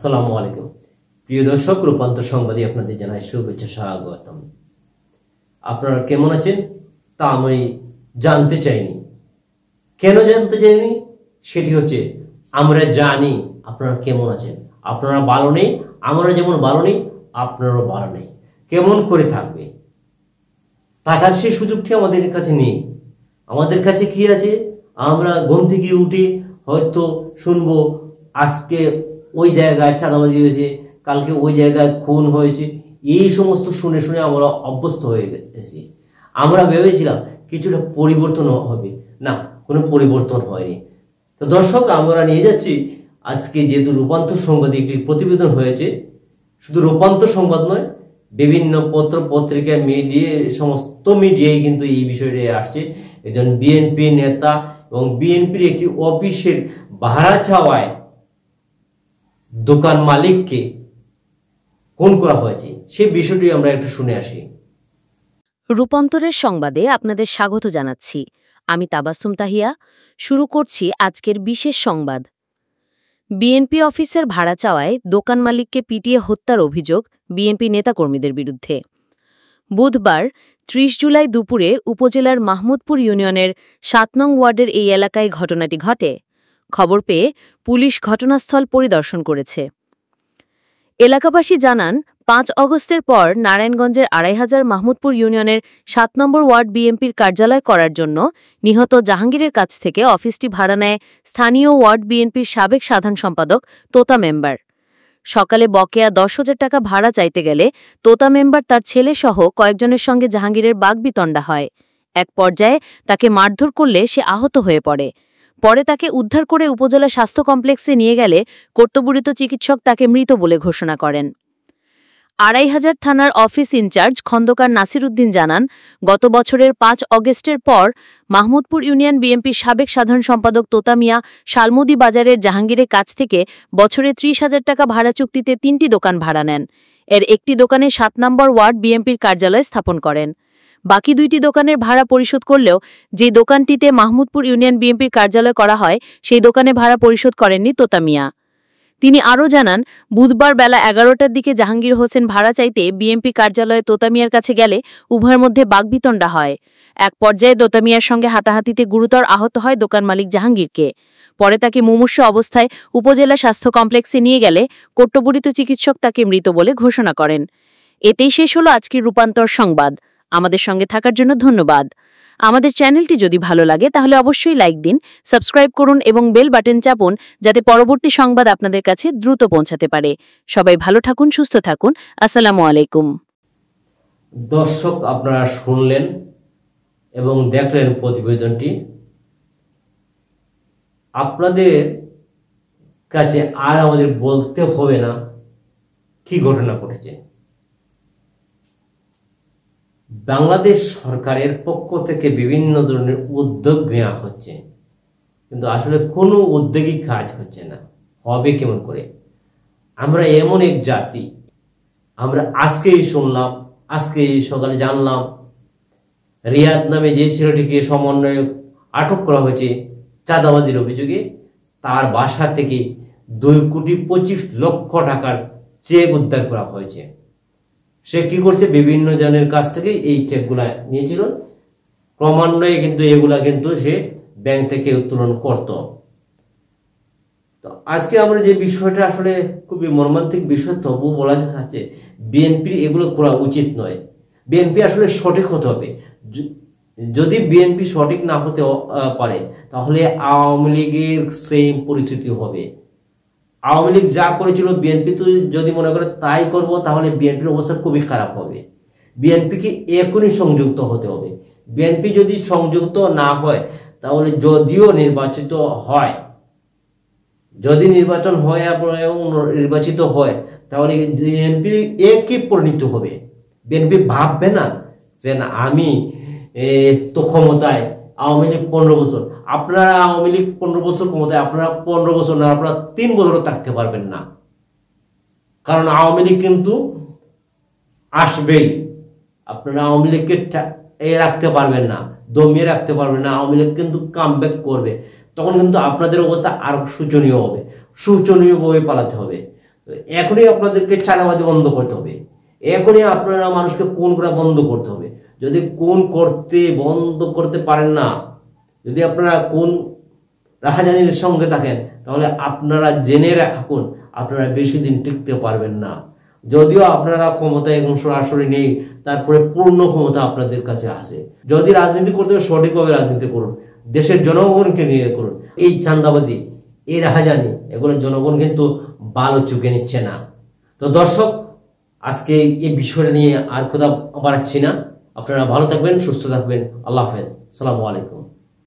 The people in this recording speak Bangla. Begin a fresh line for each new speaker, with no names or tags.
আসসালামু আলাইকুম প্রিয় দর্শক, রূপান্তর সংবাদে আপনাদের জানাই শুভেচ্ছা স্বাগতম। আপনারা কেমন আছেন তা আমি জানতে চাইনি। কেন জানতে চাইনি সেটি হচ্ছে আমরা জানি আপনারা কেমন আছেন। আপনারা ভালো নেই, আমরা যেমন ভালো নেই আপনারাও ভালো নেই। কেমন করে থাকবে থাকার সেই সুযোগটি আমাদের কাছে নেই। আমাদের কাছে কি আছে? আমরা ঘুম থেকে উঠে হয়তো শুনবো আজকে ওই জায়গায় চাঁদাবাজি হয়েছে, কালকে ওই জায়গায় খুন হয়েছে। এই সমস্ত শুনে শুনে আমরা অভ্যস্ত হয়ে গেছি। আমরা ভেবেছিলাম কিছুটা পরিবর্তন হবে, না, কোনো পরিবর্তন হয়নি। তো দর্শক, আমরা নিয়ে যাচ্ছি আজকে যেহেতু রূপান্তর সংবাদে একটি প্রতিবেদন হয়েছে, শুধু রূপান্তর সংবাদ নয়, বিভিন্ন পত্র পত্রিকা মিডিয়া সমস্ত মিডিয়ায় কিন্তু এই বিষয়টি আসছে। একজন বিএনপি নেতা এবং বিএনপির একটি অফিসের ভাড়া চাওয়ায় দোকান মালিককে খুন করা হয়েছে, সেই বিষয়টি আমরা একটু শুনে আসি।
রূপান্তরের সংবাদে আপনাদের স্বাগত জানাচ্ছি। আমি তাবাসসুম তাহিয়া। শুরু করছি আজকের বিশেষ সংবাদ। বিএনপি অফিসের ভাড়া চাওয়ায় দোকান মালিককে পিটিয়ে হত্যার অভিযোগ বিএনপি নেতাকর্মীদের বিরুদ্ধে। বুধবার ৩০ জুলাই দুপুরে উপজেলার মাহমুদপুর ইউনিয়নের ৭ নং ওয়ার্ডের এই এলাকায় ঘটনাটি ঘটে। খবর পেয়ে পুলিশ ঘটনাস্থল পরিদর্শন করেছে। এলাকাবাসী জানান, ৫ অগস্টের পর নারায়ণগঞ্জের ২৫০০ মাহমুদপুর ইউনিয়নের ৭ নম্বর ওয়ার্ড বিএনপির কার্যালয় করার জন্য নিহত জাহাঙ্গীরের কাছ থেকে অফিসটি ভাড়া নেয় স্থানীয় ওয়ার্ড বিএনপির সাবেক সাধারণ সম্পাদক তোতা মেম্বার। সকালে বকেয়া ১০,০০০ টাকা ভাড়া চাইতে গেলে তোতা মেম্বার তার ছেলেসহ কয়েকজনের সঙ্গে জাহাঙ্গীরের বাগবিতণ্ডা হয়। এক পর্যায়ে তাকে মারধর করলে সে আহত হয়ে পড়ে। পরে তাকে উদ্ধার করে উপজেলা স্বাস্থ্য কমপ্লেক্সে নিয়ে গেলে কর্তব্যরত চিকিৎসক তাকে মৃত বলে ঘোষণা করেন। ২৫০০ থানার অফিস ইনচার্জ খন্দকার নাসির উদ্দিন জানান, গত বছরের ৫ অগস্টের পর মাহমুদপুর ইউনিয়ন বিএনপির সাবেক সাধারণ সম্পাদক তোতা মিয়া শালমুদি বাজারের জাহাঙ্গীরের কাছ থেকে বছরে ৩০,০০০ টাকা ভাড়া চুক্তিতে ৩টি দোকান ভাড়া নেন। এর একটি দোকানে ৭ নম্বর ওয়ার্ড বিএনপির কার্যালয় স্থাপন করেন। বাকি ২টি দোকানের ভাড়া পরিশোধ করলেও যে দোকানটিতে মাহমুদপুর ইউনিয়ন বিএনপির কার্যালয় করা হয় সেই দোকানে ভাড়া পরিশোধ করেননি তোতা মিয়া। তিনি আরও জানান, বুধবার বেলা ১১টার দিকে জাহাঙ্গীর হোসেন ভাড়া চাইতে বিএনপি কার্যালয়ে তোতা মিয়ার কাছে গেলে উভয়ের মধ্যে বাগবিতণ্ডা হয়। এক পর্যায়ে তোতা মিয়ার সঙ্গে হাতাহাতিতে গুরুতর আহত হয় দোকান মালিক জাহাঙ্গীরকে। পরে তাকে মুমূর্ষু অবস্থায় উপজেলা স্বাস্থ্য কমপ্লেক্সে নিয়ে গেলে কর্তব্যরত চিকিৎসক তাকে মৃত বলে ঘোষণা করেন। এতেই শেষ হলো আজকের রূপান্তর সংবাদ। আমাদের সঙ্গে থাকার জন্য ধন্যবাদ। আমাদের চ্যানেলটি যদি ভালো লাগে তাহলে অবশ্যই লাইক দিন, সাবস্ক্রাইব করুন এবং বেল বাটন চাপুন, যাতে পরবর্তী সংবাদ আপনাদের কাছে দ্রুত পৌঁছাতে পারে। সবাই ভালো থাকুন, সুস্থ থাকুন। আসসালামু আলাইকুম।
দর্শক, আপনারা শুনলেন এবং দেখলেন প্রতিবেদনটি। আপনাদের কাছে আর আমাদের বলতে হবে না কি ঘটনা ঘটেছে। বাংলাদেশ সরকারের পক্ষ থেকে বিভিন্ন ধরনের উদ্যোগ নেওয়া হচ্ছে, কিন্তু আসলে কোনো উদ্যোগই কাজ হচ্ছে না। হবে কেমন করে? আমরা এমন এক জাতি, আমরা আজকেই শুনলাম, আজকে সকালে জানলাম রিয়াদ নামে যে ছেলেটিকে সমন্বয়ক আটক করা হয়েছে চাঁদাবাজির অভিযোগে, তার বাসা থেকে 2,25,00,000 টাকার চেক উদ্ধার করা হয়েছে। সে কি করছে? বিভিন্ন জনের কাছ থেকে এই চেকগুলা নিয়েছিল, ক্রমান্বয়ে কিন্তু এগুলা কিন্তু সে ব্যাংক থেকে উত্তোলন করত। তো আজকে আমরা যে বিষয়টা আসলে খুবই মর্মান্তিক বিষয়, তবু বলা যাচ্ছে বিএনপির এগুলো করা উচিত নয়। বিএনপি আসলে সঠিক হতে হবে। যদি বিএনপি সঠিক না হতে পারে তাহলে আওয়ামী লীগের সেম পরিস্থিতি হবে। আওয়ামী লীগ যা করেছিল বিএনপি তো যদি মনে করে তাই করব, তাহলে বিএনপির অবস্থা খুবই খারাপ হবে। বিএনপিকে এখনই সংযুক্ত হতে হবে। বিএনপি যদি সংযুক্ত না হয় তাহলে যদিও নির্বাচিত হয়, যদি নির্বাচন হয় এবং নির্বাচিত হয়, তাহলে বিএনপি একই পরিণত হবে। বিএনপি ভাববে না যে না আমি তো ক্ষমতায়, আওয়ামী লীগ 15 বছর, আপনারা আওয়ামী লীগ 15 বছর ক্ষমতায়, আপনারা 15 বছর না, আপনারা 3 বছরও থাকতে পারবেন না। কারণ আওয়ামী লীগ কিন্তু আসবেই। আপনারা আওয়ামী লীগকে রাখতে পারবেন না, দমিয়ে রাখতে পারবেন না। আওয়ামী লীগ কিন্তু কামব্যাক করবে, তখন কিন্তু আপনাদের অবস্থা আরো শোচনীয় হবে, শোচনীয়ভাবে পালাতে হবে। তো এখনই আপনাদেরকে চাঁদাবাজি বন্ধ করতে হবে, এখনই আপনারা মানুষকে খুন করা বন্ধ করতে হবে। যদি খুন বন্ধ করতে পারেন না, যদি আপনারা খুন রাহাজানির সঙ্গে থাকেন, তাহলে আপনারা জেনে রাখুন আপনারা বেশি দিন টিকতে পারবেন না। যদিও আপনারা ক্ষমতায় এখন সরাসরি নেই, তারপরে পূর্ণ ক্ষমতা আপনাদের কাছে আছে। যদি রাজনীতি করতে হবে সঠিকভাবে রাজনীতি করুন, দেশের জনগণকে নিয়ে করুন। এই চাঁদাবাজি, এই রাহাজানি, এগুলো জনগণ কিন্তু ভালো চোখে নিচ্ছে না। তো দর্শক, আজকে এই বিষয়টা নিয়ে আর কথা বাড়াচ্ছি না। আপনারা ভালো থাকবেন, সুস্থ থাকবেন। আল্লাহ হাফেজ, আসসালামু আলাইকুম।